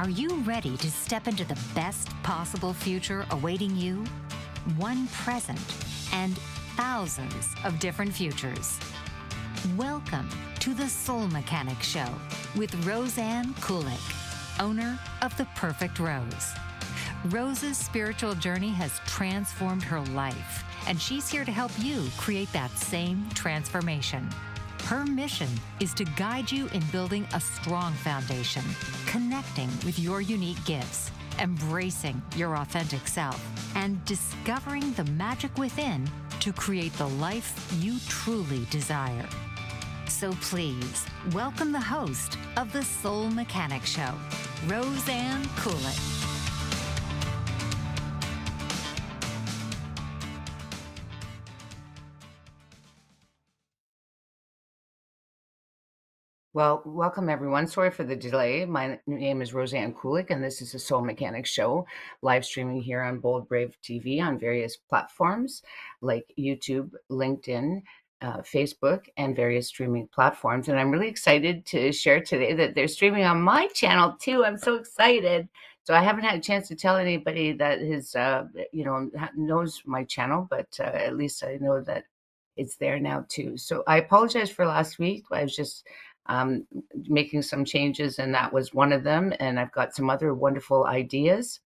Are you ready to step into the best possible future awaiting you? One present and thousands of different futures. Welcome to the Soul Mechanic Show with Roseanne Kulik, owner of The Perfect Rose. Rose's spiritual journey has transformed her life, and she's here to help you create that same transformation. Her mission is to guide you in building a strong foundation, connecting with your unique gifts, embracing your authentic self, and discovering the magic within to create the life you truly desire. So please, welcome the host of the Soul Mechanic Show, Roseanne Kulik. Well, welcome everyone. Sorry for the delay. My name is Roseanne Kulik, and this is the Soul Mechanic Show, live streaming here on Bold Brave TV on various platforms like YouTube, LinkedIn, Facebook, and various streaming platforms. And I'm really excited to share today that they're streaming on my channel too. I'm so excited. So I haven't had a chance to tell anybody that knows my channel, but at least I know that it's there now too. So I apologize for last week. I was just um, making some changes, and that was one of them. And I've got some other wonderful ideas,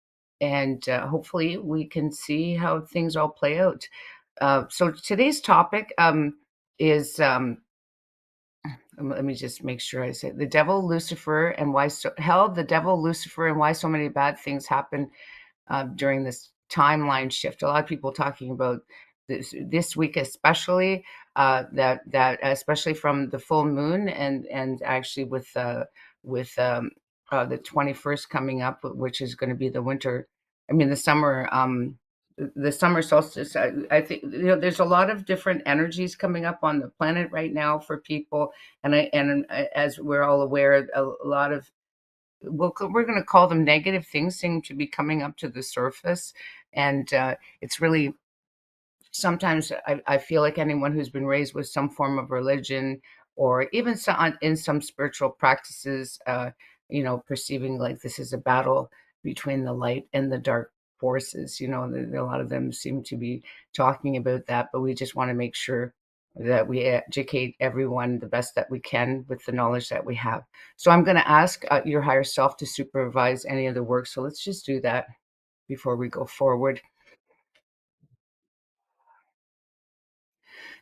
and hopefully we can see how things all play out. So today's topic is let me just make sure I say the devil, Lucifer, and why so hell, the devil, Lucifer, and why so many bad things happen during this timeline shift. A lot of people talking about this week, especially that especially from the full moon and actually with the 21st coming up, which is going to be the winter. I mean the summer solstice. I think there's a lot of different energies coming up on the planet right now for people, and as we're all aware, a lot of we're going to call them negative things seem to be coming up to the surface. And it's really sometimes I feel like anyone who's been raised with some form of religion or even in some spiritual practices, perceiving like this is a battle between the light and the dark forces. A lot of them seem to be talking about that, but we just want to make sure that we educate everyone the best that we can with the knowledge that we have. So I'm going to ask your higher self to supervise any of the work. So let's just do that before we go forward.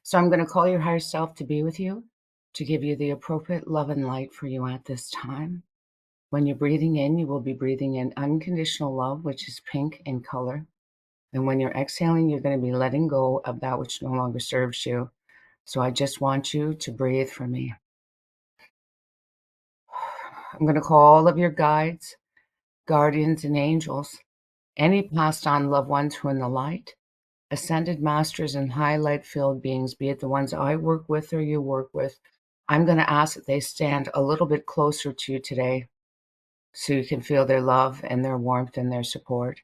So I'm going to call your higher self to be with you, to give you the appropriate love and light for you at this time. When you're breathing in, you will be breathing in unconditional love, which is pink in color. And when you're exhaling, you're going to be letting go of that which no longer serves you. So I just want you to breathe for me. I'm going to call all of your guides, guardians, and angels, any passed on loved ones who are in the light, ascended masters and high light filled beings, be it the ones I work with or you work with. I'm going to ask that they stand a little bit closer to you today so you can feel their love and their warmth and their support.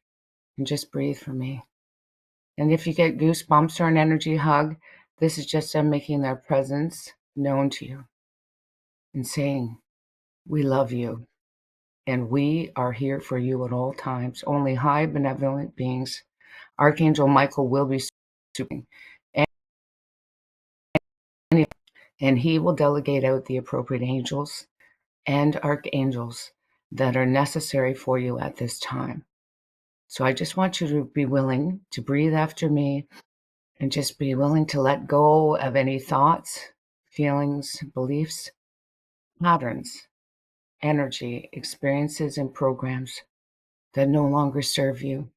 And just breathe for me. And if you get goosebumps or an energy hug, this is just them making their presence known to you and saying, we love you and we are here for you at all times. Only high benevolent beings. Archangel Michael will be supporting, and he will delegate out the appropriate angels and archangels that are necessary for you at this time. So I just want you to be willing to breathe after me and just be willing to let go of any thoughts, feelings, beliefs, patterns, energy, experiences, and programs that no longer serve you,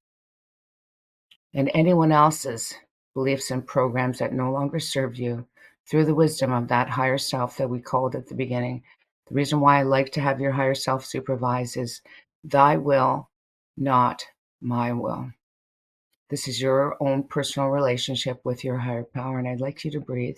and anyone else's beliefs and programs that no longer serve you through the wisdom of that higher self that we called at the beginning. The reason why I like to have your higher self supervise is thy will, not my will. This is your own personal relationship with your higher power, and I'd like you to breathe.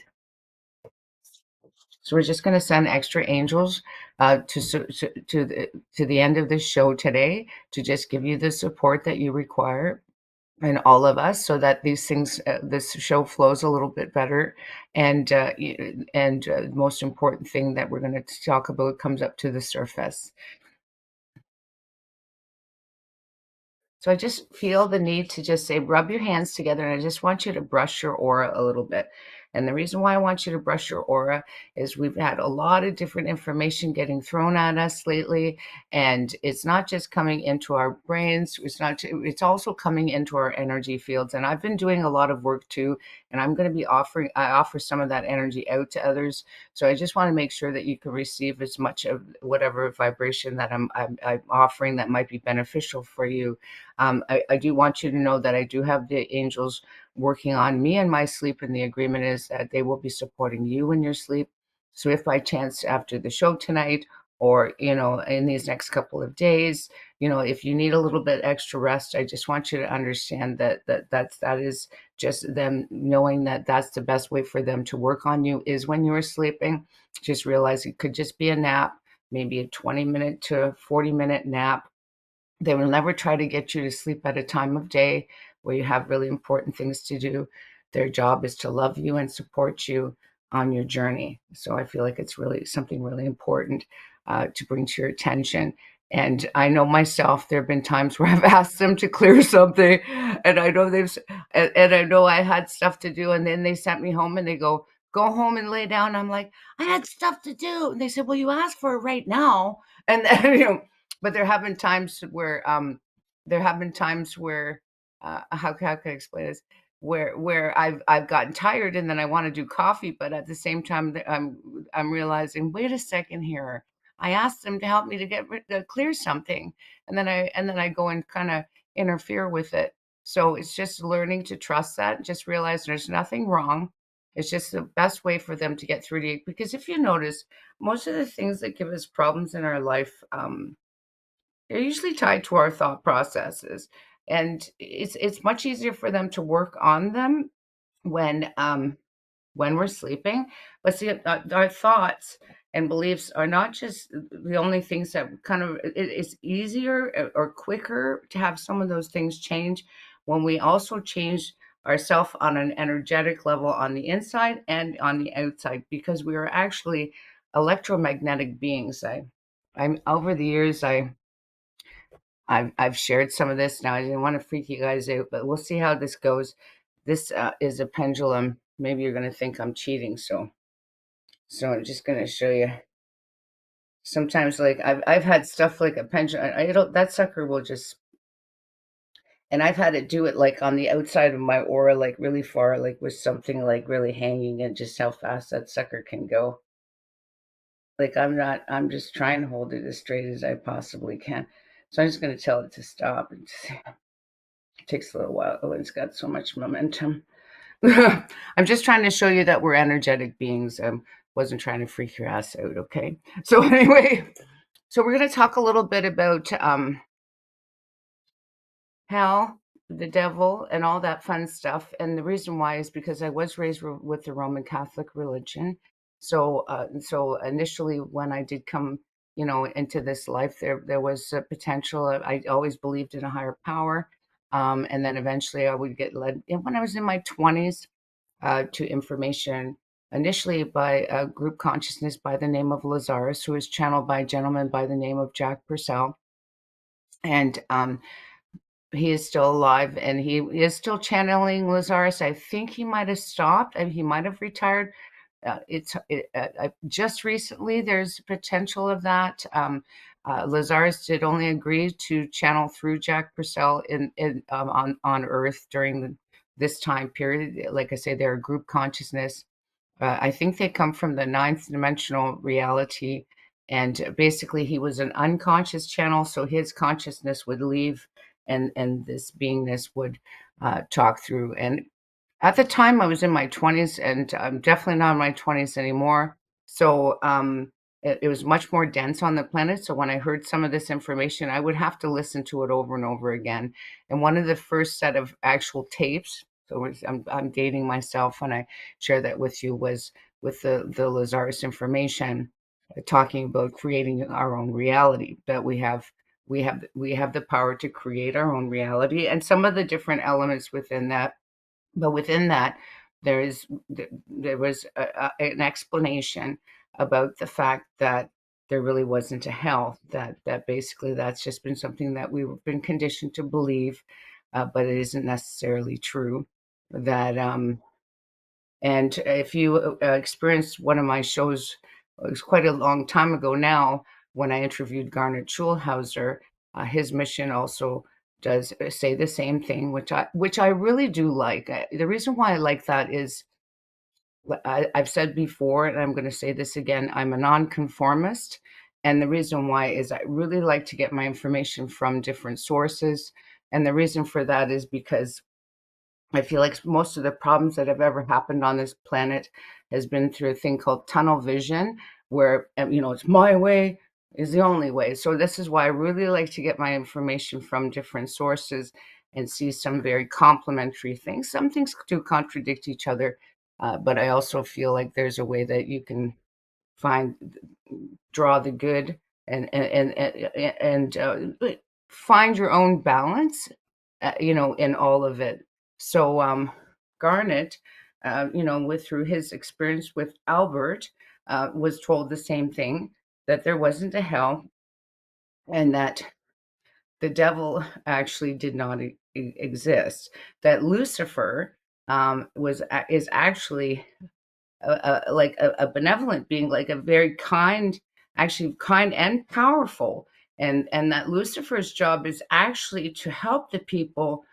So we're just going to send extra angels to the end of this show today to just give you the support that you require, and all of us, so that these things, this show flows a little bit better. And the most important thing that we're going to talk about comes up to the surface. So I just feel the need to just say, rub your hands together, and I just want you to brush your aura a little bit. And the reason why I want you to brush your aura is we've had a lot of different information getting thrown at us lately, and it's not just coming into our brains, it's also coming into our energy fields. And I've been doing a lot of work too, and I'm going to be I offer some of that energy out to others. So I just want to make sure that you can receive as much of whatever vibration that I'm offering that might be beneficial for you. I do want you to know that I do have the angels working on me in my sleep, and the agreement is that they will be supporting you in your sleep. So if by chance after the show tonight, or in these next couple of days, if you need a little bit extra rest, I just want you to understand that is just them knowing that that's the best way for them to work on you is when you are sleeping. Just realize it could just be a nap, maybe a 20-minute to 40-minute nap. They will never try to get you to sleep at a time of day where you have really important things to do. Their job is to love you and support you on your journey. So I feel like it's really something really important to bring to your attention. And I know myself, there have been times where I've asked them to clear something, and I know and I know I had stuff to do, and then they sent me home and they go home and lay down. I'm like, I had stuff to do. And they said, well, you asked for it right now. And then, but there have been times where how can I explain this? Where I've gotten tired and then I want to do coffee, but at the same time I'm realizing, wait a second here. I asked them to help me to clear something, and then I go and kind of interfere with it. So it's just learning to trust that, just realize there's nothing wrong. It's just the best way for them to get through to you. Because if you notice, most of the things that give us problems in our life, they're usually tied to our thought processes, and it's much easier for them to work on them when we're sleeping. But see, our thoughts and beliefs are not just the only things that it's easier or quicker to have some of those things change when we also change ourselves on an energetic level on the inside and on the outside, because we are actually electromagnetic beings. I'm over the years, I've shared some of this. Now, I didn't want to freak you guys out, but we'll see how this goes. This is a pendulum. Maybe you're going to think I'm cheating, so I'm just going to show you. Sometimes, like I've had stuff like a pendulum. I don't that sucker will just, and I've had to do it like on the outside of my aura, like really far, like with something like really hanging, and just how fast that sucker can go. Like I'm just trying to hold it as straight as I possibly can. So I'm just going to tell it to stop. It takes a little while. Oh, it's got so much momentum. I'm just trying to show you that we're energetic beings. Wasn't trying to freak your ass out, okay? So anyway, so we're going to talk a little bit about hell, the devil, and all that fun stuff. And the reason why is because I was raised with the Roman Catholic religion. So initially, when I did come, into this life, there was a potential. I always believed in a higher power, and then eventually I would get led. And when I was in my 20s, to information initially by a group consciousness by the name of Lazaris, who was channeled by a gentleman by the name of Jack Purcell. And he is still alive, and he is still channeling Lazaris. I think he might have stopped, and he might have retired. Just recently, there's potential of that. Lazaris did only agree to channel through Jack Purcell on Earth during this time period. Like I say, they're a group consciousness. I think they come from the ninth dimensional reality, and basically he was an unconscious channel, so his consciousness would leave, and this beingness would talk through. And at the time, I was in my 20s, and I'm definitely not in my 20s anymore. So it was much more dense on the planet. So when I heard some of this information, I would have to listen to it over and over again. And one of the first set of actual tapes, I'm dating myself when I share that with you, was with the Lazaris information, talking about creating our own reality. That we have the power to create our own reality, and some of the different elements within that. But within that, there was an explanation about the fact that there really wasn't a hell. That basically that's just been something that we've been conditioned to believe, but it isn't necessarily true. That and if you experienced one of my shows, it was quite a long time ago now when I interviewed Garnet Schulhauser. His mission also does say the same thing, which I really do like. The reason why I like that is I've said before, and I'm going to say this again, I'm a nonconformist. And the reason why is I really like to get my information from different sources. And the reason for that is because I feel like most of the problems that have ever happened on this planet has been through a thing called tunnel vision, where, it's my way is the only way. So this is why I really like to get my information from different sources and see some very complementary things. Some things do contradict each other, but I also feel like there's a way that you can find draw the good and find your own balance, in all of it. So Garnet, with through his experience with Albert, was told the same thing, that there wasn't a hell, and that the devil actually did not exist. That Lucifer is actually like a benevolent being, like a very kind, actually kind and powerful. And that Lucifer's job is actually to help the people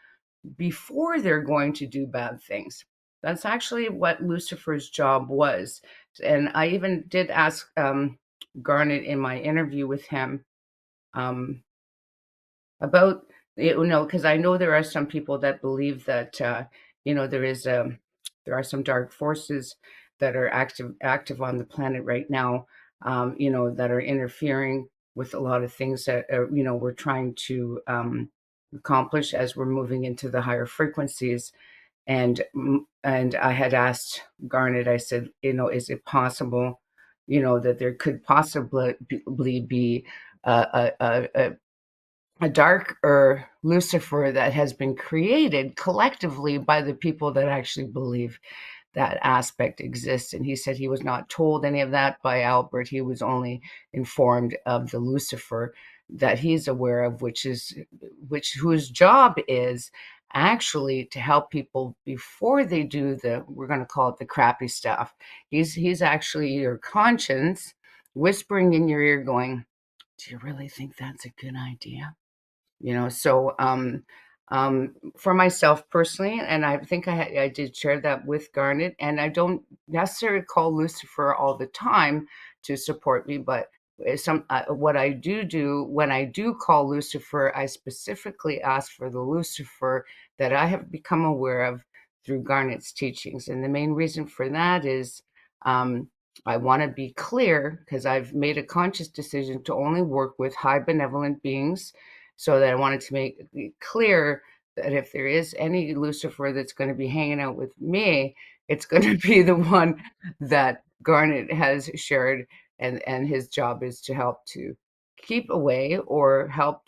before they're going to do bad things. That's actually what Lucifer's job was. And I even did ask Garnet in my interview with him um, about, because I know there are some people that believe that there are some dark forces that are active on the planet right now, that are interfering with a lot of things that we're trying to accomplish as we're moving into the higher frequencies. And I had asked Garnet, I said, is it possible, that there could possibly be a darker Lucifer that has been created collectively by the people that actually believe that aspect exists. And he said he was not told any of that by Albert. He was only informed of the Lucifer that he's aware of, whose job is actually to help people before they do we're going to call it the crappy stuff. He's actually your conscience whispering in your ear going, do you really think that's a good idea? So for myself personally, and I think I did share that with Garnet, and I don't necessarily call Lucifer all the time to support me, but what I do when I do call Lucifer, I specifically ask for the Lucifer that I have become aware of through Garnet's teachings. And the main reason for that is I want to be clear, because I've made a conscious decision to only work with high benevolent beings, so that I wanted to make it clear that if there is any Lucifer that's going to be hanging out with me, it's going to be the one that Garnet has shared, and his job is to help to keep away, or help,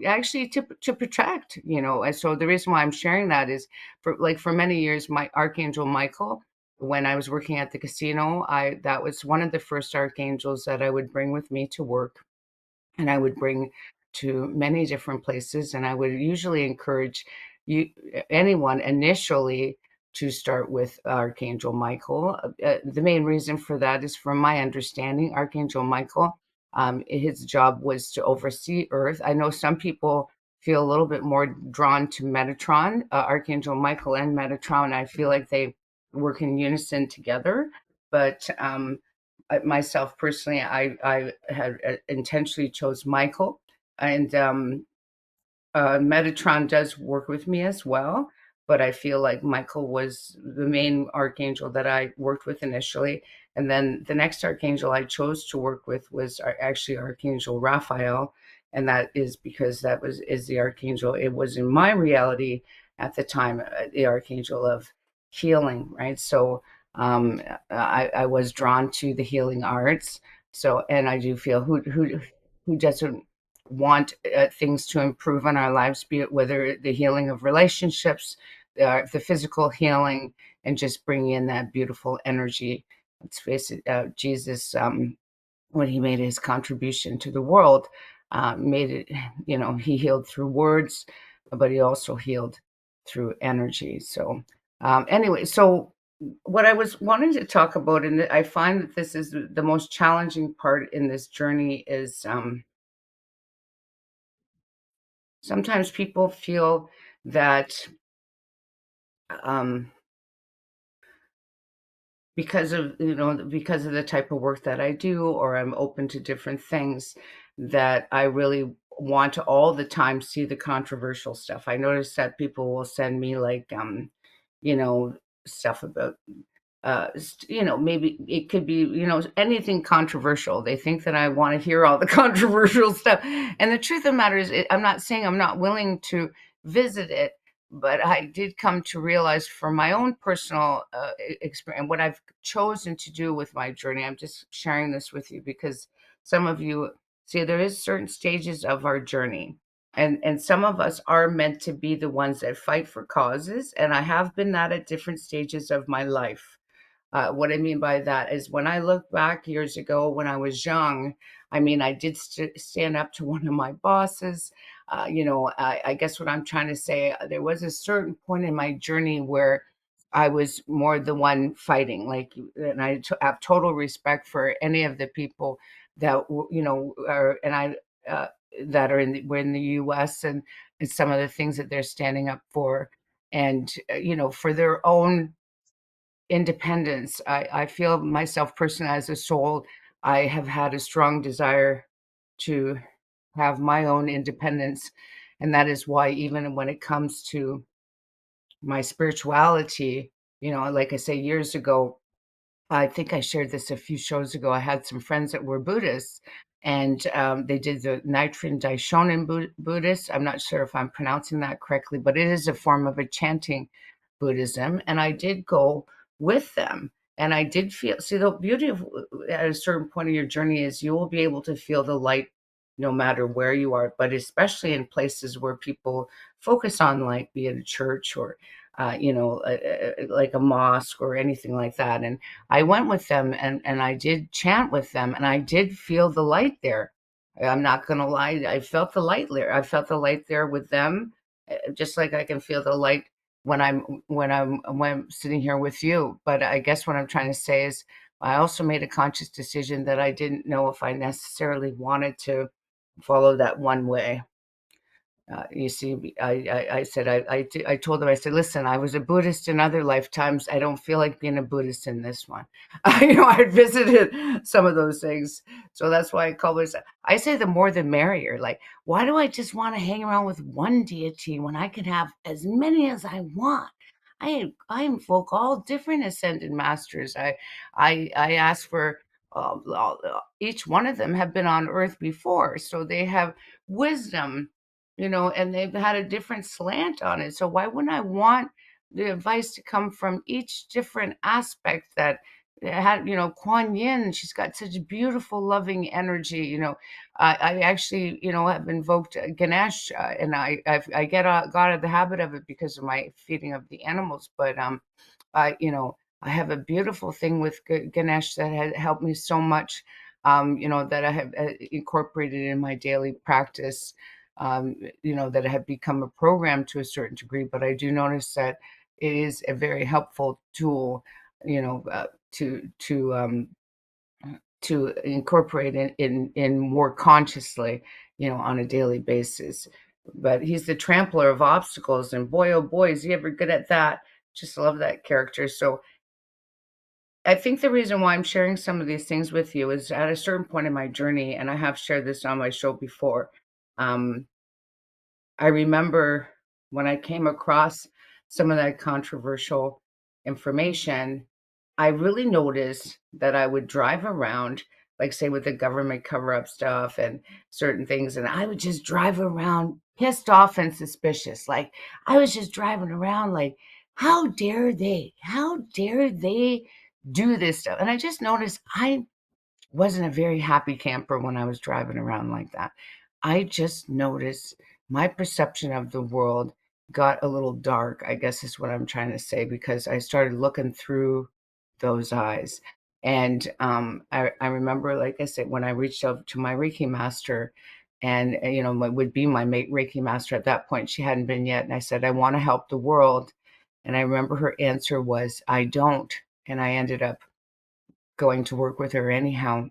actually to protect, And so the reason why I'm sharing that is for many years, my Archangel Michael, when I was working at the casino, that was one of the first archangels that I would bring with me to work, and I would bring to many different places. And I would usually encourage anyone initially to start with Archangel Michael. The main reason for that is, from my understanding, Archangel Michael, his job was to oversee Earth. I know some people feel a little bit more drawn to Metatron, Archangel Michael and Metatron. I feel like they work in unison together, but myself personally, I had intentionally chose Michael, and Metatron does work with me as well, but I feel like Michael was the main archangel that I worked with initially. And then the next archangel I chose to work with was actually Archangel Raphael. And that is because is the archangel. It was in my reality at the time, the archangel of healing, right? So I was drawn to the healing arts. So, and I do feel who doesn't want things to improve in our lives, be it whether the healing of relationships, the physical healing, and just bringing in that beautiful energy. Let's face it, Jesus when he made his contribution to the world, made it, he healed through words, but he also healed through energy. So, anyway, so what I was wanting to talk about, and I find that this is the most challenging part in this journey, is sometimes people feel that um, because of the type of work that I do, or I'm open to different things, that I really want to all the time see the controversial stuff. I notice that people will send me like you know stuff about maybe it could be, anything controversial. They think that I want to hear all the controversial stuff. And the truth of the matter is, I'm not saying I'm not willing to visit it, but I did come to realize from my own personal experience, what I've chosen to do with my journey. I'm just sharing this with you because some of you see there is certain stages of our journey. And some of us are meant to be the ones that fight for causes. And I have been that at different stages of my life. What I mean by that is when I look back years ago when I was young, I mean, I did stand up to one of my bosses. I guess what I'm trying to say, there was a certain point in my journey where I was more the one fighting, like, and have total respect for any of the people that, are, and uh, that are were in the US, and some of the things that they're standing up for. And, for their own independence. I feel myself personally as a soul, I have had a strong desire to have my own independence. And that is why, even when it comes to my spirituality, like I say, years ago, I think I shared this a few shows ago. I had some friends that were Buddhists, and they did the Nichiren Daishonin Buddhist. I'm not sure if I'm pronouncing that correctly, but it is a form of a chanting Buddhism. And I did go with them. And I did feel, see, the beauty of at a certain point in your journey is you will be able to feel the light no matter where you are, but especially in places where people focus on, like, be it a church or, like a mosque or anything like that. And I went with them, and I did chant with them, and I did feel the light there. I'm not gonna lie, I felt the light there. I felt the light there with them, just like I can feel the light when I'm sitting here with you. But I guess what I'm trying to say is I also made a conscious decision that I didn't know if I necessarily wanted to follow that one way. You see, I said, I told them, I said, listen, I was a Buddhist in other lifetimes. I don't feel like being a Buddhist in this one. I visited some of those things. So that's why I call this, I say the more the merrier. Like, why do I just want to hang around with one deity when I can have as many as I want? I invoke all different ascended masters. I ask for, each one of them have been on earth before, so they have wisdom, and they've had a different slant on it. So why wouldn't I want the advice to come from each different aspect that had, Kuan Yin, she's got such beautiful, loving energy. I actually, have invoked Ganesh, and I got out of the habit of it because of my feeding of the animals. But I have a beautiful thing with Ganesh that has helped me so much, that I have incorporated in my daily practice, that have become a program to a certain degree. But I do notice that it is a very helpful tool, to incorporate in more consciously, on a daily basis. But he's the trampler of obstacles, and boy, oh boy, is he ever good at that. Just love that character. So I think the reason why I'm sharing some of these things with you is at a certain point in my journey, and I have shared this on my show before. Um, I remember when I came across some of that controversial information, I really noticed that I would drive around, like, say, with the government cover up stuff and certain things, and I would just drive around pissed off and suspicious. Like, I was just driving around like, how dare they? How dare they do this stuff? And I just noticed I wasn't a very happy camper when I was driving around like that. I just noticed my perception of the world got a little dark, I guess is what I'm trying to say, because I started looking through those eyes. And I remember, like I said, when I reached out to my Reiki master, and what would be my Reiki master at that point, she hadn't been yet, and I said, I want to help the world. And I remember her answer was, I don't. And I ended up going to work with her anyhow.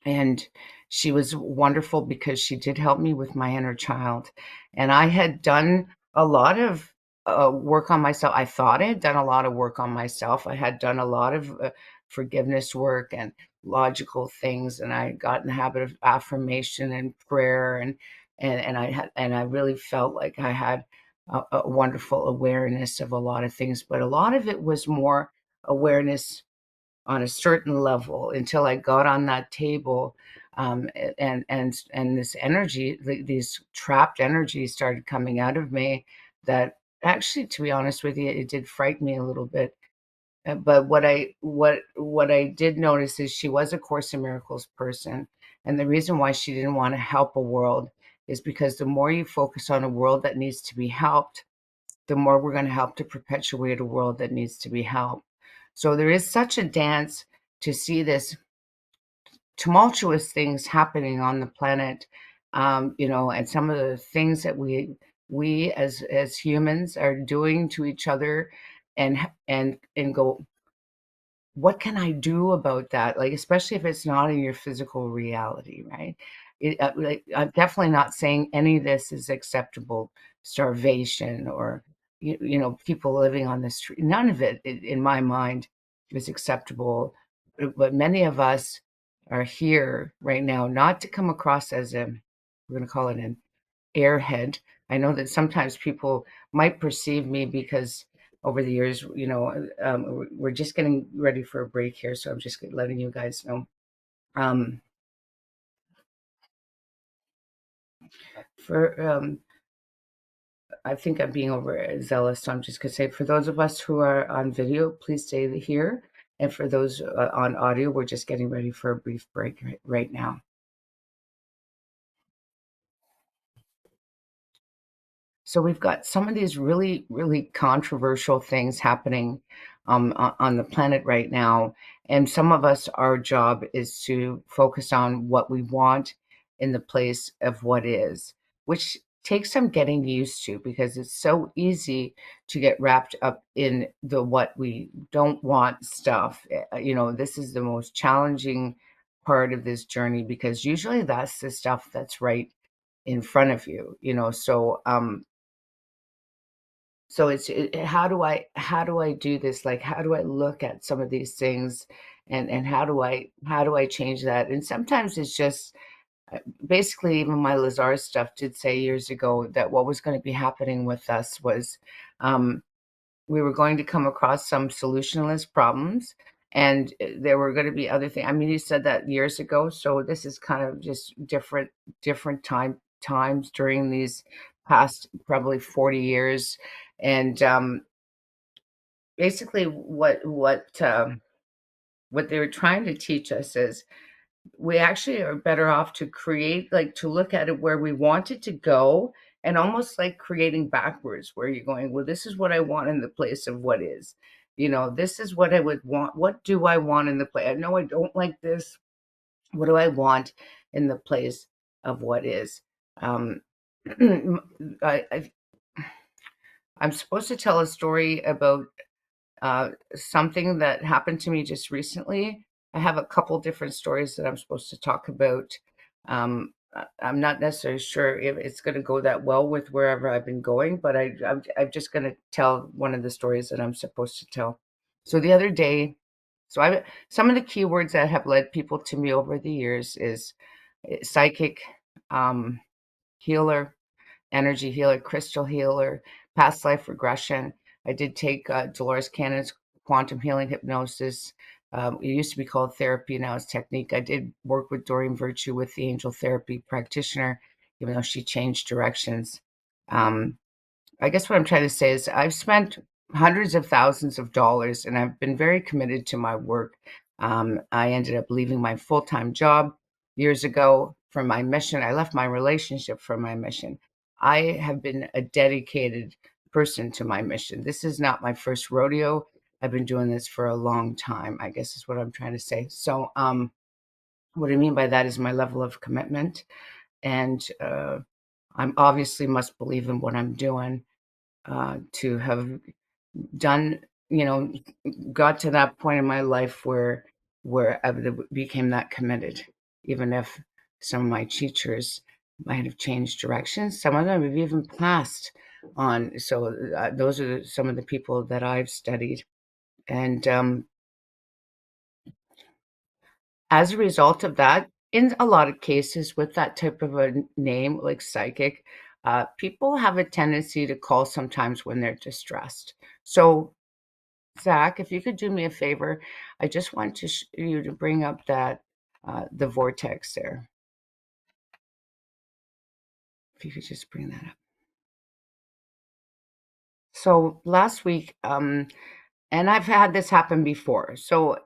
And she was wonderful because she did help me with my inner child. And I had done a lot of work on myself. I thought I had done a lot of work on myself. I had done a lot of forgiveness work and logical things, and I got in the habit of affirmation and prayer, and I really felt like I had a wonderful awareness of a lot of things. But a lot of it was more awareness on a certain level until I got on that table, and this energy, these trapped energies started coming out of me. That actually, to be honest with you, it did frighten me a little bit. But what I did notice is she was a Course in Miracles person, and the reason why she didn't want to help a world is because the more you focus on a world that needs to be helped, the more we're going to help to perpetuate a world that needs to be helped. So there is such a dance to see this tumultuous things happening on the planet, and some of the things that we as humans are doing to each other, and go, what can I do about that? Like, especially if it's not in your physical reality, right? Like, I'm definitely not saying any of this is acceptable. Starvation or people living on the street. None of it, in my mind, is acceptable. But many of us are here right now not to come across as we're going to call it an airhead. I know that sometimes people might perceive me because over the years, we're just getting ready for a break here, so I'm just letting you guys know. Um, for I think I'm being overzealous, so I'm just going to say, for those of us who are on video, please stay here, and for those on audio, we're just getting ready for a brief break right now. So we've got some of these really, really controversial things happening on the planet right now. And some of us, our job is to focus on what we want in the place of what is, which takes some getting used to because it's so easy to get wrapped up in the what we don't want stuff. This is the most challenging part of this journey because usually that's the stuff that's right in front of you, so how do I do this? Like, how do I look at some of these things, and how do I change that? And sometimes it's just basically, even my Lazaris stuff did say years ago that what was going to be happening with us was, um, we were going to come across some solutionless problems, and there were going to be other things. I mean, he said that years ago, so this is kind of just different times during these past probably 40 years. And basically what they were trying to teach us is we actually are better off to create, like, to look at it where we want it to go, and almost like creating backwards, where you're going, well, this is what I want in the place of what is. This is what I would want. What do I want in the place? I know I don't like this. What do I want in the place of what is? Um, I, I'm supposed to tell a story about something that happened to me just recently. I have a couple different stories that I'm supposed to talk about. I'm not necessarily sure if it's going to go that well with wherever I've been going, but I'm just going to tell one of the stories that I'm supposed to tell. So the other day, some of the keywords that have led people to me over the years is psychic, um, healer, energy healer, crystal healer, past life regression. I did take Dolores Cannon's quantum healing hypnosis. It used to be called therapy, now it's technique. I did work with Doreen Virtue with the angel therapy practitioner, even though she changed directions. Um, I guess what I'm trying to say is I've spent hundreds of thousands of dollars and I've been very committed to my work. I ended up leaving my full time job years ago for my mission. I left my relationship for my mission. I have been a dedicated person to my mission. This is not my first rodeo. I've been doing this for a long time, I guess is what I'm trying to say. So, what I mean by that is my level of commitment, and I'm obviously must believe in what I'm doing to have done, you know, got to that point in my life where I became that committed, even if some of my teachers might have changed directions. Some of them have even passed on. So those are some of the people that I've studied, and as a result of that, in a lot of cases with that type of a name like psychic, people have a tendency to call sometimes when they're distressed. So Zach, if you could do me a favor, I just want you to bring up that the vortex there. If you could just bring that up. So last week, and I've had this happen before. So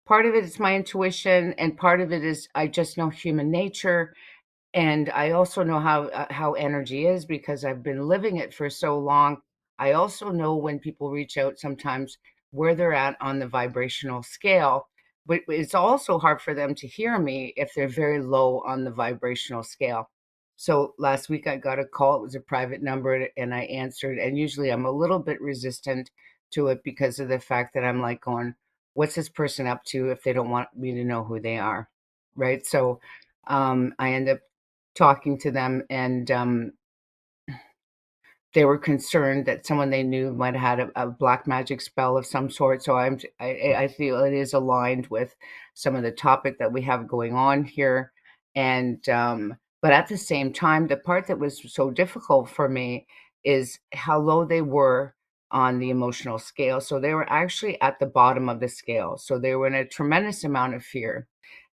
part of it is my intuition, and part of it is I just know human nature. And I also know how energy is because I've been living it for so long. I also know when people reach out sometimes where they're at on the vibrational scale, but it's also hard for them to hear me if they're very low on the vibrational scale. So last week I got a call. It was a private number and I answered. And usually I'm a little bit resistant to it because of the fact that I'm like going, what's this person up to if they don't want me to know who they are? Right. So I end up talking to them, and they were concerned that someone they knew might have had a black magic spell of some sort. So I feel it is aligned with some of the topic that we have going on here, and but at the same time, the part that was so difficult for me is how low they were on the emotional scale. So they were actually at the bottom of the scale. So they were in a tremendous amount of fear.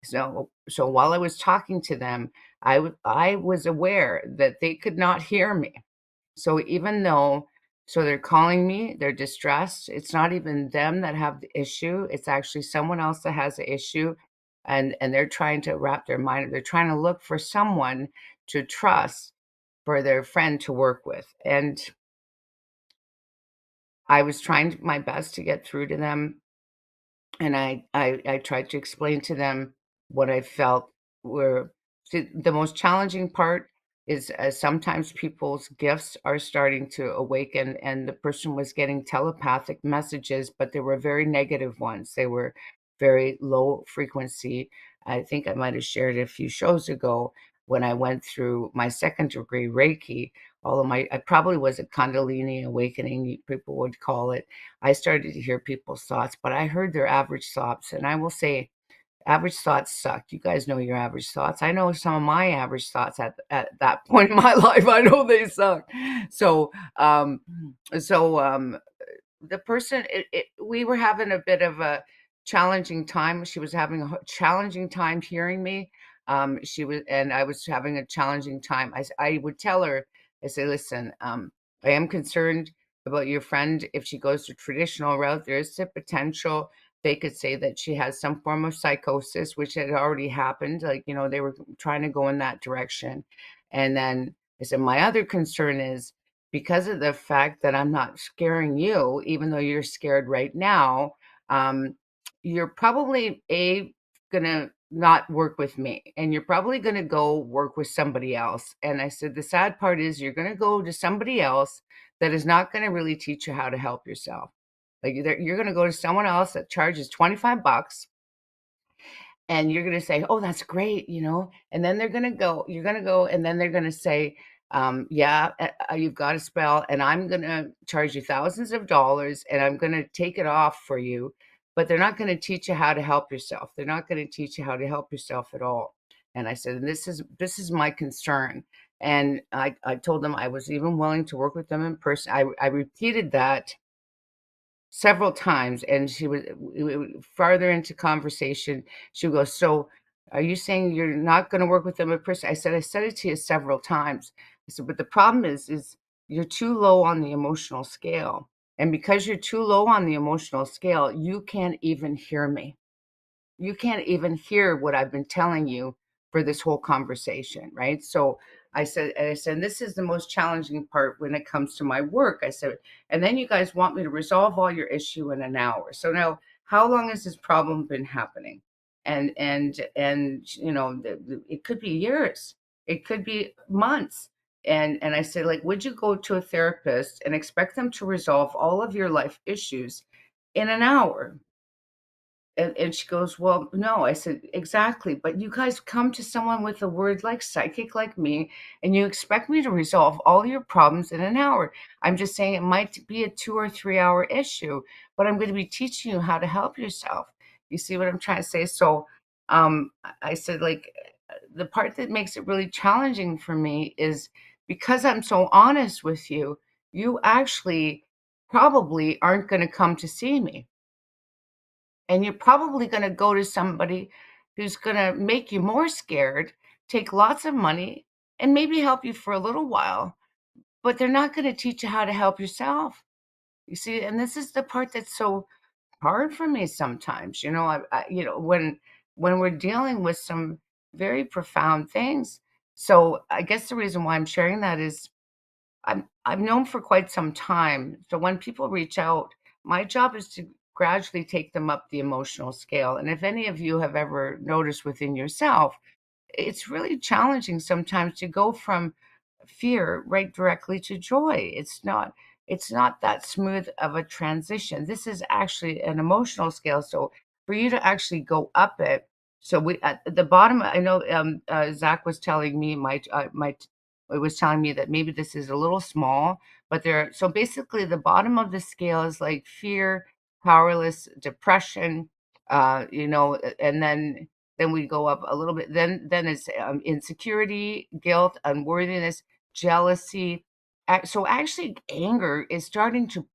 So while I was talking to them, I was aware that they could not hear me. So even though so they're calling me, they're distressed. It's not even them that have the issue. It's actually someone else that has the issue. And they're trying to wrap their mind. They're trying to look for someone to trust for their friend to work with. And I was trying my best to get through to them, and I tried to explain to them what I felt were the most challenging part is sometimes people's gifts are starting to awaken, and the person was getting telepathic messages, but they were very negative ones. They were very low frequency. I think I might have shared it a few shows ago when I went through my second degree Reiki. All of my, I probably was a Kundalini awakening, people would call it. I started to hear people's thoughts, but I heard their average thoughts. And I will say, average thoughts suck. You guys know your average thoughts. I know some of my average thoughts at that point in my life. I know they suck. So, so the person, we were having a bit of a challenging time. She was having a challenging time hearing me. She was, and I was having a challenging time. I would tell her, I say, listen, I am concerned about your friend. If she goes the traditional route, there is the potential they could say that she has some form of psychosis, which had already happened. Like, they were trying to go in that direction. And then I said, my other concern is because of the fact that I'm not scaring you, even though you're scared right now, um, you're probably gonna not work with me, and you're probably gonna go work with somebody else. And I said, the sad part is you're gonna go to somebody else that is not gonna really teach you how to help yourself. Like you're gonna go to someone else that charges 25 bucks and you're gonna say, "Oh, that's great," and then you're gonna go, and then they're gonna say, "Yeah, you've got a spell, and I'm gonna charge you thousands of dollars, and I'm gonna take it off for you," but they're not gonna teach you how to help yourself. They're not gonna teach you how to help yourself at all. And I said, "This is my concern." And I told them I was even willing to work with them in person. I repeated that several times, and she was farther into conversation. She goes, "So, are you saying you're not going to work with them in person?" I said, "I said it to you several times." I said, "But the problem is you're too low on the emotional scale, and because you're too low on the emotional scale, you can't even hear me. You can't even hear what I've been telling you for this whole conversation, right? So." I said, this is the most challenging part when it comes to my work. I said, and then you guys want me to resolve all your issue in an hour. So now, how long has this problem been happening? And it could be years, it could be months. And I said, like, would you go to a therapist and expect them to resolve all of your life issues in an hour? And she goes, "Well, no." I said, "Exactly, but you guys come to someone with a word like psychic like me, and you expect me to resolve all your problems in an hour. I'm just saying it might be a 2 or 3 hour issue, but I'm gonna be teaching you how to help yourself." You see what I'm trying to say? So, I said, like, the part that makes it really challenging for me is because I'm so honest with you, you actually probably aren't gonna come to see me. And you're probably gonna go to somebody who's gonna make you more scared, take lots of money, and maybe help you for a little while, but they're not gonna teach you how to help yourself. You see, and this is the part that's so hard for me sometimes, when we're dealing with some very profound things. So, I guess the reason why I'm sharing that is I've known for quite some time. So when people reach out, my job is to gradually take them up the emotional scale. And if any of you have ever noticed within yourself, it's really challenging sometimes to go from fear right directly to joy. It's not that smooth of a transition. This is actually an emotional scale. So for you to actually go up it, so we at the bottom, I know Zach was telling me my it was telling me that maybe this is a little small, but there. So basically, the bottom of the scale is like fear, powerless, depression, and then we go up a little bit. Then it's insecurity, guilt, unworthiness, jealousy. So actually, anger is starting to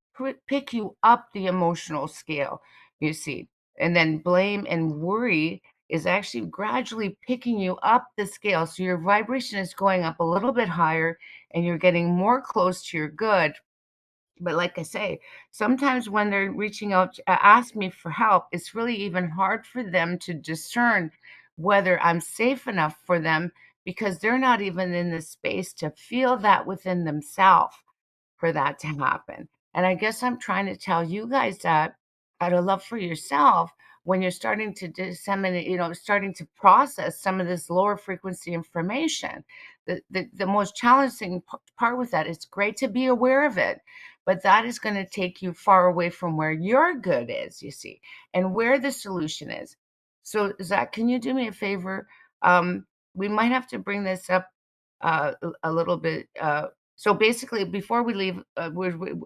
pick you up the emotional scale. You see, and then blame and worry is actually gradually picking you up the scale. So your vibration is going up a little bit higher, and you're getting more close to your good. But like I say, sometimes when they're reaching out to ask me for help, it's really even hard for them to discern whether I'm safe enough for them because they're not even in the space to feel that within themselves for that to happen. And I guess I'm trying to tell you guys that out of love for yourself, when you're starting to disseminate, starting to process some of this lower frequency information, the most challenging part with that, it's great to be aware of it, but that is going to take you far away from where your good is, you see, and where the solution is. So, Zach, can you do me a favor? We might have to bring this up a little bit. So basically, before we leave,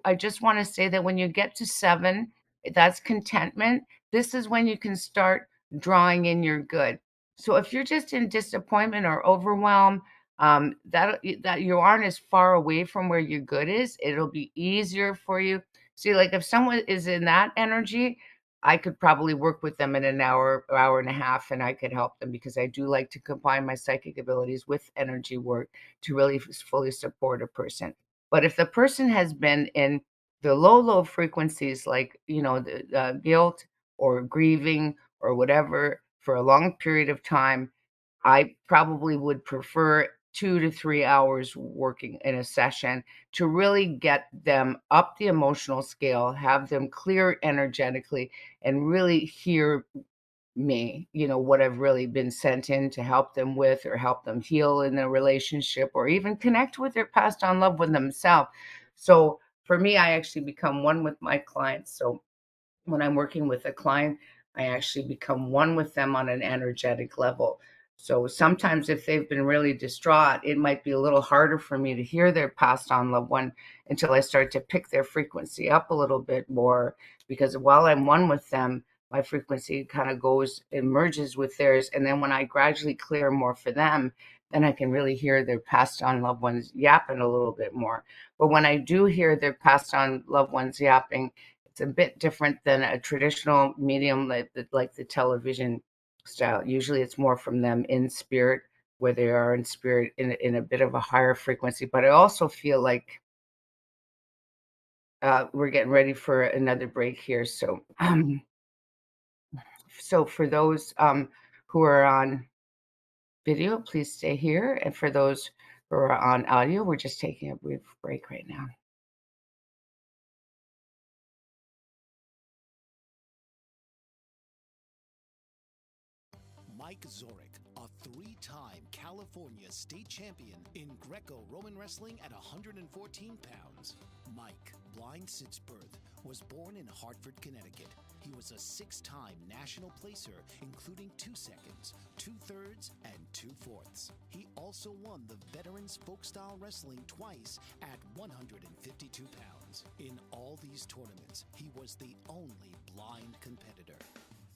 I just want to say that when you get to 7, that's contentment. This is when you can start drawing in your good. So if you're just in disappointment or overwhelm, that you aren't as far away from where your good is, it'll be easier for you. See, like if someone is in that energy, I could probably work with them in an hour, hour and a half, and I could help them because I do like to combine my psychic abilities with energy work to really fully support a person. But if the person has been in the low frequencies, like, the guilt or grieving or whatever for a long period of time, I probably would prefer 2 to 3 hours working in a session to really get them up the emotional scale, have them clear energetically, and really hear me, what I've really been sent in to help them with or help them heal in a relationship or even connect with their past on love with themselves. So for me, I actually become one with my clients. So when I'm working with a client, I actually become one with them on an energetic level. So sometimes if they've been really distraught, it might be a little harder for me to hear their passed on loved one until I start to pick their frequency up a little bit more. Because while I'm one with them, my frequency kind of goes and merges with theirs. And then when I gradually clear more for them, then I can really hear their passed on loved ones yapping a little bit more. But when I do hear their passed on loved ones yapping, it's a bit different than a traditional medium like the television style. Usually it's more from them in spirit, where they are in spirit in a bit of a higher frequency. But I also feel like we're getting ready for another break here. So, so for those who are on video, please stay here. And for those or on audio. We're just taking a brief break right now. Mike Zorek, a three-time California state champion in Greco-Roman wrestling at 114 pounds. Mike, blind since birth, was born in Hartford, Connecticut. He was a six-time national placer, including 2 seconds, 2/3, and 2/4. He also won the Veterans Folk-Style Wrestling twice at 152 pounds. In all these tournaments, he was the only blind competitor.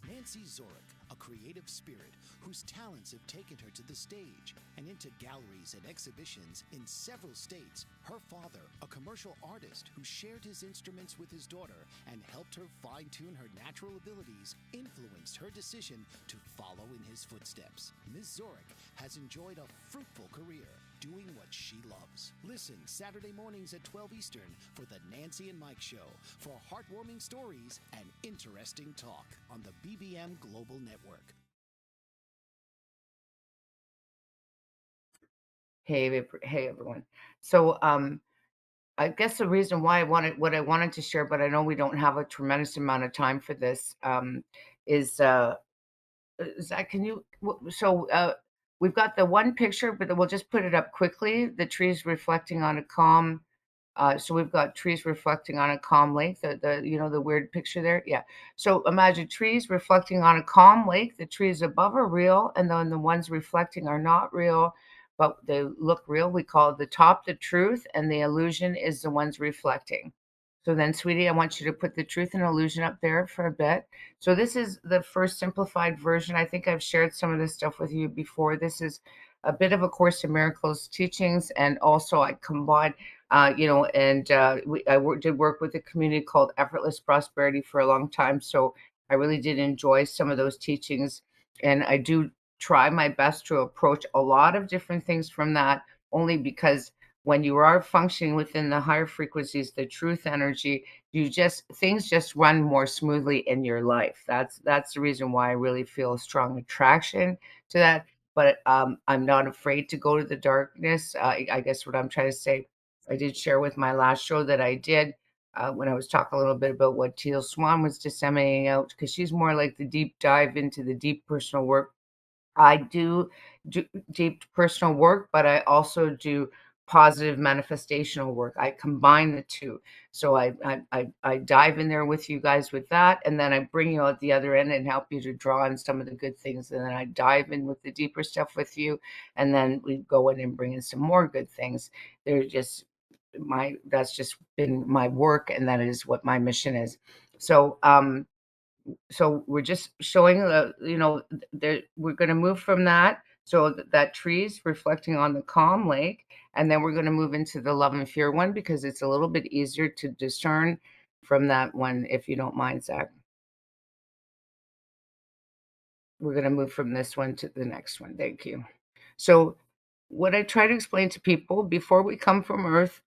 Nancy Zorek, a creative spirit whose talents have taken her to the stage and into galleries and exhibitions in several states. Her father, a commercial artist who shared his instruments with his daughter and helped her fine-tune her natural abilities, influenced her decision to follow in his footsteps. Ms. Zorek has enjoyed a fruitful career doing what she loves. Listen Saturday mornings at 12 Eastern for the Nancy and Mike Show for heartwarming stories and interesting talk on the BBM Global Network. Hey everyone. So I guess the reason why I wanted to share, but I know we don't have a tremendous amount of time for this, is Zach, can you? We've got the one picture, but we'll just put it up quickly. The trees reflecting on a calm. So we've got trees reflecting on a calm lake. The weird picture there. Yeah. So imagine trees reflecting on a calm lake. The trees above are real, and then the ones reflecting are not real, but they look real. We call the top the truth, and the illusion is the ones reflecting. So then, sweetie, I want you to put the truth and illusion up there for a bit. So this is the first simplified version. I think I've shared some of this stuff with you before. This is a bit of a Course in Miracles teachings, and also I combine, did work with a community called Effortless Prosperity for a long time. So I really did enjoy some of those teachings, and I do try my best to approach a lot of different things from that, only because when you are functioning within the higher frequencies, the truth energy, things just run more smoothly in your life. That's the reason why I really feel a strong attraction to that. But I'm not afraid to go to the darkness. I guess what I'm trying to say, I did share with my last show that I did when I was talking a little bit about what Teal Swan was disseminating out, because she's more like the deep dive into the deep personal work. I do deep personal work, but I also do positive manifestational work. I combine the two. So I dive in there with you guys with that, and then I bring you out the other end and help you to draw on some of the good things. And then I dive in with the deeper stuff with you, and then we go in and bring in some more good things. They're just that's just been my work, and that is what my mission is. So we're just showing we're going to move from that, so that trees reflecting on the calm lake, and then we're going to move into the love and fear one, because it's a little bit easier to discern from that one, if you don't mind, Zach. We're going to move from this one to the next one. Thank you. So what I try to explain to people, before we come from earth,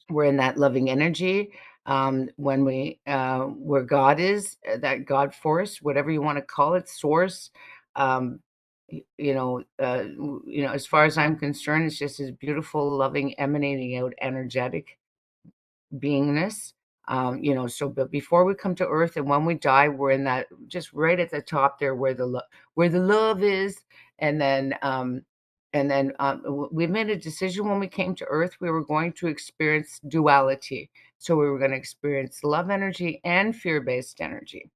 we're in that loving energy. When where God is, that God force, whatever you want to call it, source. Um, as far as I'm concerned, it's just this beautiful, loving, emanating out, energetic beingness. But before we come to earth and when we die, we're in that, just right at the top there, where the love is. And then we made a decision when we came to earth, we were going to experience duality. So we were going to experience love energy and fear-based energy.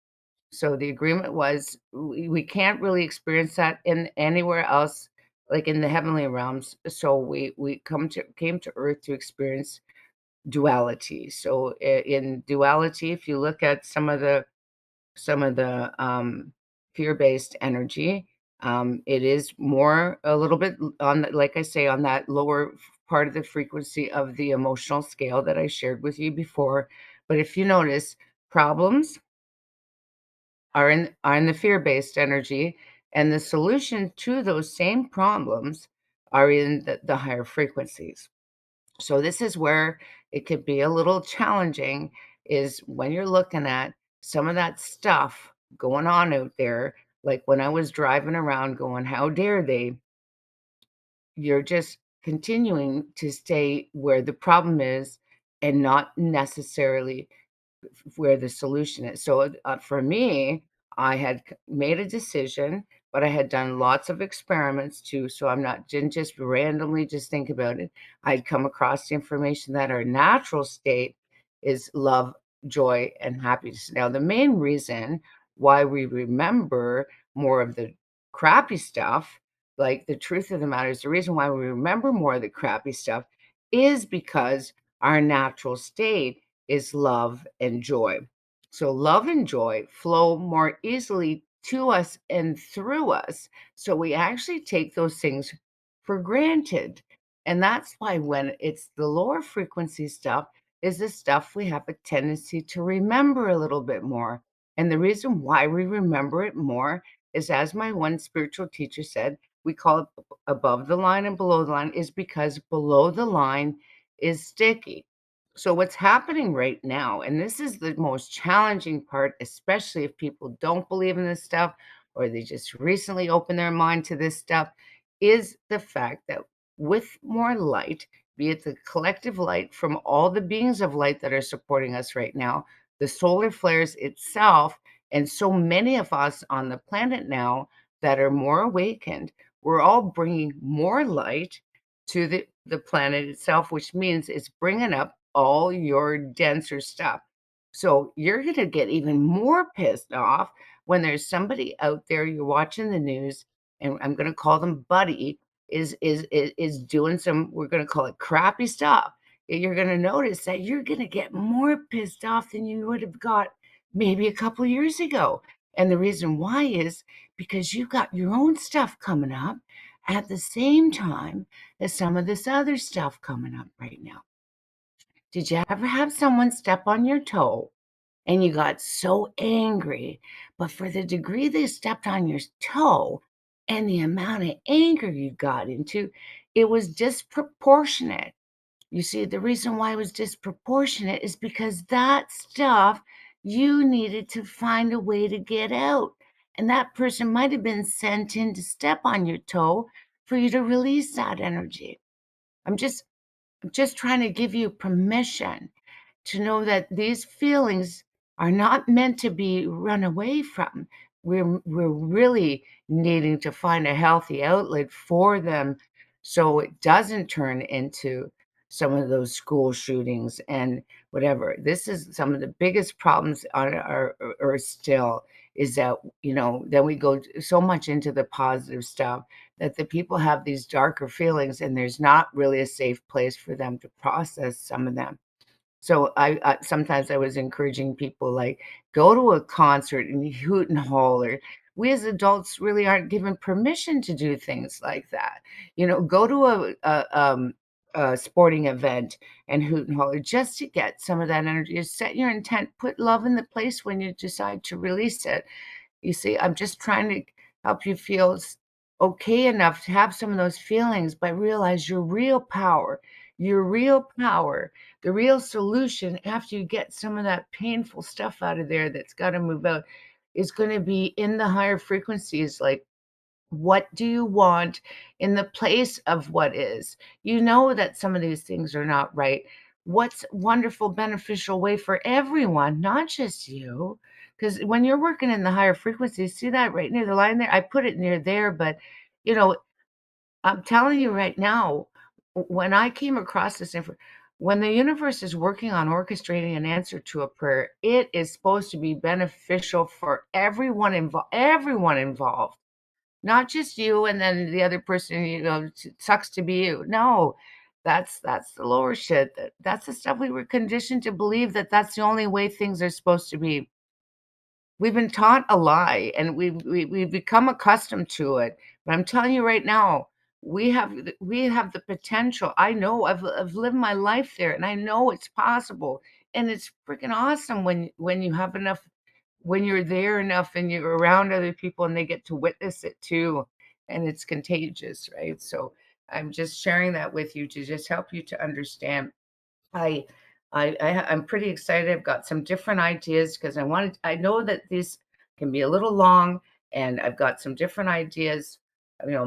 So the agreement was, we can't really experience that in anywhere else, like in the heavenly realms. So we came to earth to experience duality. So in duality, if you look at some of the fear-based energy, it is more a little bit like I say, on that lower part of the frequency of the emotional scale that I shared with you before. But if you notice, problems are in the fear-based energy, and the solution to those same problems are in the higher frequencies. So this is where it could be a little challenging, is when you're looking at some of that stuff going on out there, like when I was driving around going, how dare they? You're just continuing to stay where the problem is and not necessarily where the solution is. So for me, I had made a decision, but I had done lots of experiments too. So I'm not didn't just randomly just think about it. I'd come across the information that our natural state is love, joy, and happiness. Now, the main reason why we remember more of the crappy stuff, like the truth of the matter is the reason why we remember more of the crappy stuff is because our natural state is love and joy. So love and joy flow more easily to us and through us. So we actually take those things for granted. And that's why when it's the lower frequency stuff is the stuff we have a tendency to remember a little bit more. And the reason why we remember it more is, as my one spiritual teacher said, we call it above the line and below the line, is because below the line is sticky. So what's happening right now, and this is the most challenging part, especially if people don't believe in this stuff or they just recently opened their mind to this stuff, is the fact that with more light, be it the collective light from all the beings of light that are supporting us right now, the solar flares itself, and so many of us on the planet now that are more awakened, we're all bringing more light to the planet itself, which means it's bringing up all your denser stuff. So you're going to get even more pissed off when there's somebody out there, you're watching the news, and I'm going to call them buddy, is doing some, we're going to call it crappy stuff. You're going to notice that you're going to get more pissed off than you would have got maybe a couple years ago. And the reason why is because you've got your own stuff coming up at the same time as some of this other stuff coming up right now. Did you ever have someone step on your toe and you got so angry, but for the degree they stepped on your toe and the amount of anger you got into, it was disproportionate. You see, the reason why it was disproportionate is because that stuff you needed to find a way to get out. And that person might have been sent in to step on your toe for you to release that energy. I'm just trying to give you permission to know that these feelings are not meant to be run away from. We're really needing to find a healthy outlet for them so it doesn't turn into some of those school shootings and whatever. This is some of the biggest problems on our earth still, is that, then we go so much into the positive stuff that the people have these darker feelings and there's not really a safe place for them to process some of them. So I sometimes I was encouraging people, like, go to a concert and hoot and holler. We as adults really aren't given permission to do things like that. Go to a sporting event and hoot and holler just to get some of that energy. Just set your intent, put love in the place when you decide to release it. You see, I'm just trying to help you feel okay enough to have some of those feelings, but realize your real power, the real solution after you get some of that painful stuff out of there that's got to move out is going to be in the higher frequencies. Like, what do you want in the place of what is? You know that some of these things are not right. What's wonderful, beneficial way for everyone, not just you? Because when you're working in the higher frequencies, see that right near the line there? I put it near there, but you know, I'm telling you right now, when I came across this when the universe is working on orchestrating an answer to a prayer, it is supposed to be beneficial for everyone involved. Not just you and then the other person, sucks to be you. No, that's the lower shit. That's the stuff we were conditioned to believe, that that's the only way things are supposed to be. We've been taught a lie and we've become accustomed to it. But I'm telling you right now, we have the potential. I know I've lived my life there and I know it's possible. And it's freaking awesome when you have enough, when you're there enough and you're around other people and they get to witness it too, and it's contagious, right? So I'm just sharing that with you to just help you to understand. I I'm pretty excited. I've got some different ideas because I know that these can be a little long, and I've got some different ideas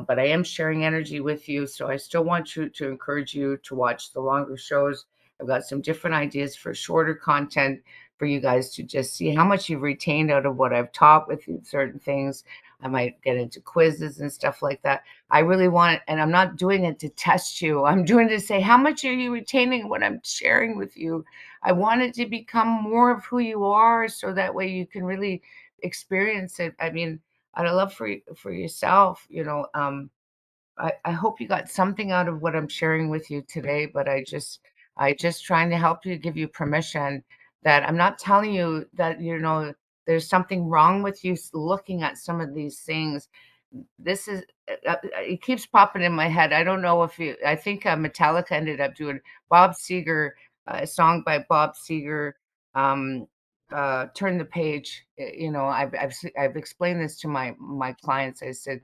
but I am sharing energy with you. So I still want you to encourage you to watch the longer shows. I've got some different ideas for shorter content for you guys to just see how much you've retained out of what I've taught with you, certain things. I might get into quizzes and stuff like that. I really want, and I'm not doing it to test you. I'm doing it to say, how much are you retaining what I'm sharing with you? I want it to become more of who you are so that way you can really experience it. I mean, out of love for yourself, I hope you got something out of what I'm sharing with you today, but I just trying to help you, give you permission that I'm not telling you that, there's something wrong with you looking at some of these things. This is it keeps popping in my head. I don't know if you I think Metallica ended up doing Bob Seger, a song by Bob Seger, um, Turn the Page. I've explained this to my clients. I said,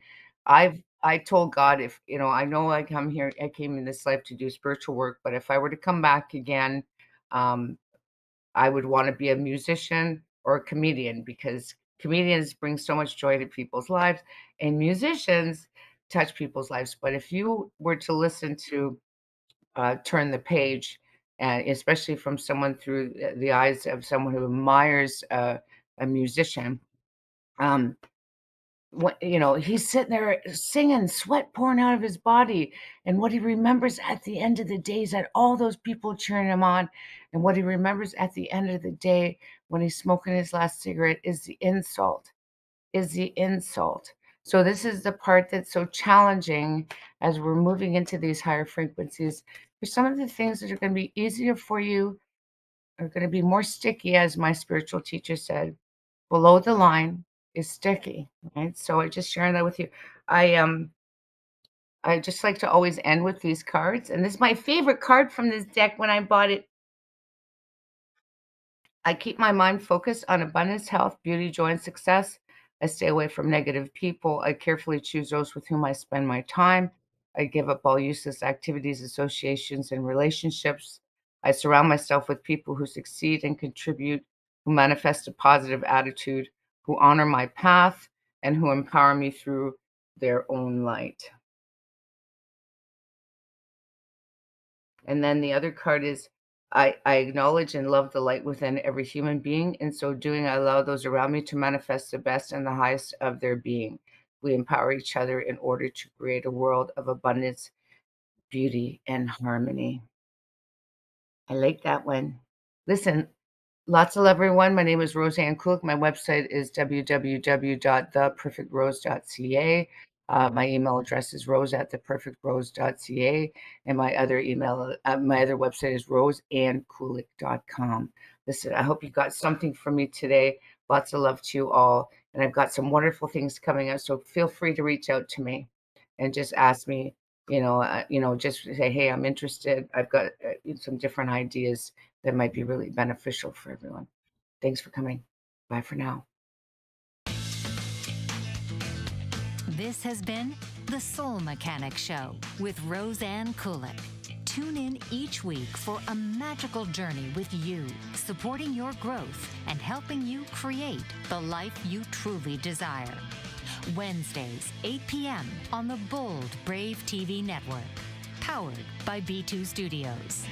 I told God, if I know I came in this life to do spiritual work, but if I were to come back again, um, I would want to be a musician or a comedian because comedians bring so much joy to people's lives and musicians touch people's lives. But if you were to listen to Turn the Page, and especially from someone through the eyes of someone who admires a musician, um, he's sitting there singing, sweat pouring out of his body. And what he remembers at the end of the day is that all those people cheering him on. And what he remembers at the end of the day when he's smoking his last cigarette is the insult, is the insult. So this is the part that's so challenging as we're moving into these higher frequencies. For some of the things that are going to be easier for you are going to be more sticky, as my spiritual teacher said. Below the line is sticky, right? So I just sharing that with you. I just like to always end with these cards, and this is my favorite card from this deck when I bought it. I keep my mind focused on abundance, health, beauty, joy, and success. I stay away from negative people. I carefully choose those with whom I spend my time. I give up all useless activities, associations, and relationships. I surround myself with people who succeed and contribute, who manifest a positive attitude, who honor my path, and who empower me through their own light. And then the other card is I acknowledge and love the light within every human being. In so doing, I allow those around me to manifest the best and the highest of their being. We empower each other in order to create a world of abundance, beauty, and harmony. I like that one. Listen, lots of love, everyone. My name is Roseanne Cook. My website is www.theperfectrose.ca. My email address is rose@theperfectrose.ca, and my other website is roseannekulik.com. Listen, I hope you got something from me today. Lots of love to you all, and I've got some wonderful things coming up. So feel free to reach out to me and just ask me. Just say, hey, I'm interested. I've got some different ideas that might be really beneficial for everyone. Thanks for coming. Bye for now. This has been The Soul Mechanic Show with Roseanne Kulik. Tune in each week for a magical journey with you, supporting your growth and helping you create the life you truly desire. Wednesdays, 8 p.m. on the Bold Brave TV network. Powered by B2 Studios.